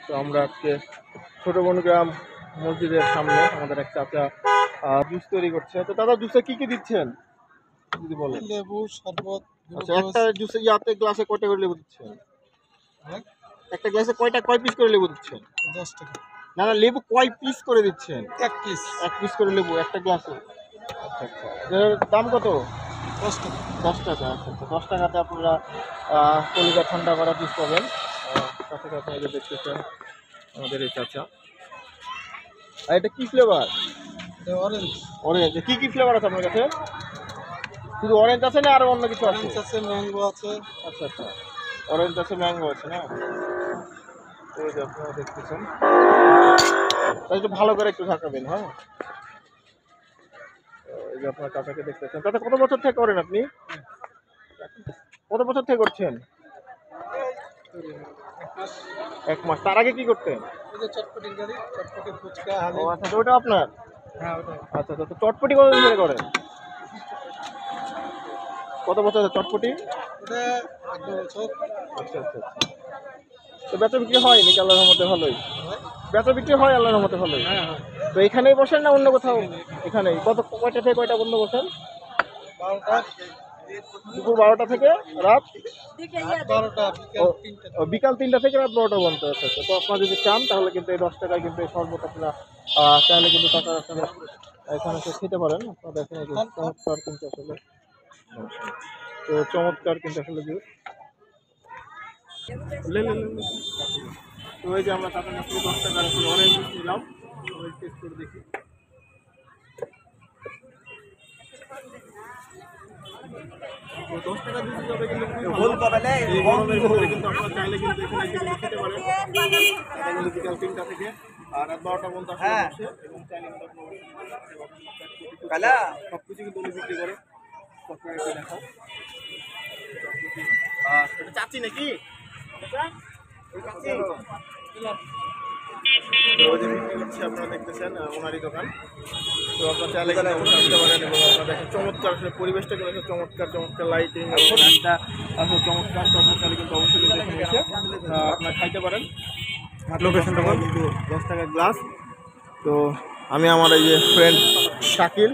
তো আমরা আজকে ছোট বনগ্রাম মসজিদের সামনে আমাদের এক চাচা জুস তৈরি করছে। তো দাদা জুসে কি কি দিচ্ছেন যদি বলেন? লেবু শরবত, আচ্ছা, একটা জুসে ইয়াতে গ্লাসে কয়টা করে লেবু দিচ্ছেন? একটা গ্লাসে কয় পিস করে লেবু দিচ্ছেন? 10 টাকা। না না, লেবু কয় পিস করে দিচ্ছেন? এক পিস। এক পিস করে লেবু একটা গ্লাসে। আচ্ছা আচ্ছা, এর দাম কত? 10 টাকা। 10 টাকা। আচ্ছা আচ্ছা, 10 টাকাতে আপনারা কলিজা ঠান্ডা করা জুস পাবেন। কাছে কাছে এই যে দেখতেছেন আমাদের এই চাচা। আর এটা কি ফ্লেভার? অরেঞ্জ। অরেঞ্জ। কি কি ফ্লেভার আছে আপনার কাছে? শুধু অরেঞ্জ আছে না আরো অন্য কিছু আছে? অরেঞ্জ আছে, ম্যাঙ্গো আছে। আচ্ছা আচ্ছা, অরেঞ্জ আছে, ম্যাঙ্গো আছে না? এই যে আপনারা দেখতেছেন, তাই একটু ভালো করে একটু ঝাঁকাবেন। হ্যাঁ, তো এই যে আপনার চাচাকে দেখতেছেন। চাচা কত বছর থেকে করেন আপনি? কত বছর থেকে করছেন? 1 মাস। তার আগে কি করতেন? এই যে চটপটির গাড়ি, চটপটি, ফুচকা, ও হালিম। আচ্ছা, তো ওটা আপনার? হ্যাঁ, ওটাই। আচ্ছা আচ্ছা, তো চটপটি কতদিন ধরে করেন? কত বছর চটপটি? ওটা 1 বছর। আচ্ছা আচ্ছা আচ্ছা, তো বেচা বিক্রি হয় নাকি আল্লাহর রহমতে ভালোই? বেচা বিক্রি হয় আল্লাহর রহমতে ভালোই। হ্যাঁ হ্যাঁ। তো এখানেই বসেন না অন্য কোথাও? এখানেই। কয়টা থেকে কয়টা বন্ধ বসেন? 12টা। দুপুর 12টা থেকে রাত 12টা, বিকাল 3টা। বিকাল 3টা থেকে রাত 12টা পর্যন্ত। আচ্ছা আচ্ছা, তো আপনারা যদি চান তাহলে কিন্তু এই 10 টাকায় কিন্তু এই শরবত আপনারা চাইলে কিন্তু টাকা আসলে এখানে এসে খেতে পারেন। আপনারা দেখেন এই যে চমৎকার কিন্তু আসলে, তো চমৎকার কিন্তু আসলে জুস। তো এই যে আমরা টাকা কাছ থেকে 10 টাকার আসলে অরেঞ্জ জুস নিলাম, টেস্ট করে দেখি। তো 10 টাকা জুস হিসাবে কিন্তু খুবই ভালো। এই গরমের ভিতরে কিন্তু আপনারা চাইলে কিন্তু এখানে এসে কিন্তু খেতে পারেন। এটা কিন্তু বিকাল 3টা থেকে আর রাত 12টা পর্যন্ত আসলে বসে, এবং চাইলে কিন্তু আপনারা সবকিছু কিন্তু উনি বিক্রি করে। সবকিছু একটু দেখাও। এটা চাচি নাকি? আপনারা দেখতেছেন ওনারই দোকান। তো আপনার চাইলে কিন্তু অবশ্যই আসতে পারেন, এবং আপনারা দেখেন চমৎকার আসলে পরিবেশটা কিন্তু চমৎকার, চমৎকার লাইটিং এবং একটা আসলে চমৎকার। তো আপনার চাইলে কিন্তু অবশ্যই কিন্তু এখানে এসে আপনারা খাইতে পারেন। লোকেশনটা কিন্তু 10 টাকার গ্লাস। তো আমি আমার এই যে ফ্রেন্ড শাকিল,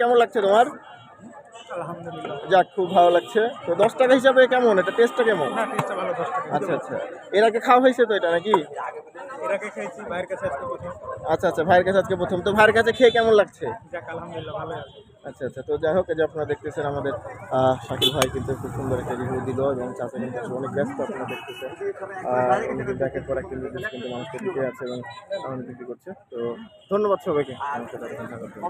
কেমন লাগছে তোমার? আলহামদুলিল্লাহ। যাক, খুব ভালো লাগছে। তো 10 টাকা হিসাবে কেমন, এটা টেস্টটা কেমন? না, টেস্টটা ভালো, 10 টাকা। আচ্ছা আচ্ছা, এর আগে খাওয়া হয়েছে তো এটা নাকি? এর আগে খেয়েছি, ভাইয়ের কাছে আজকে প্রথম। আচ্ছা আচ্ছা, ভাইয়ের কাছে আজকে প্রথম। তো ভাইয়ের কাছে খেয়ে কেমন লাগছে? যাক, আলহামদুলিল্লাহ, ভালো আছে। আচ্ছা আচ্ছা, তো যাই হোক, এই যে আপনারা দেখতেছেন আমাদের শাকিল ভাই কিন্তু খুব সুন্দর একটা রিভিউ দিল, এবং চাচা কিন্তু আসলে অনেক ব্যস্ত। আপনারা দেখতেছেন উনি কিন্তু একের পর এক কিন্তু মানুষকে দিতে আছে এবং বিক্রি করছে। তো ধন্যবাদ সবাইকে আমার সাথে এতক্ষণ থাকার জন্য।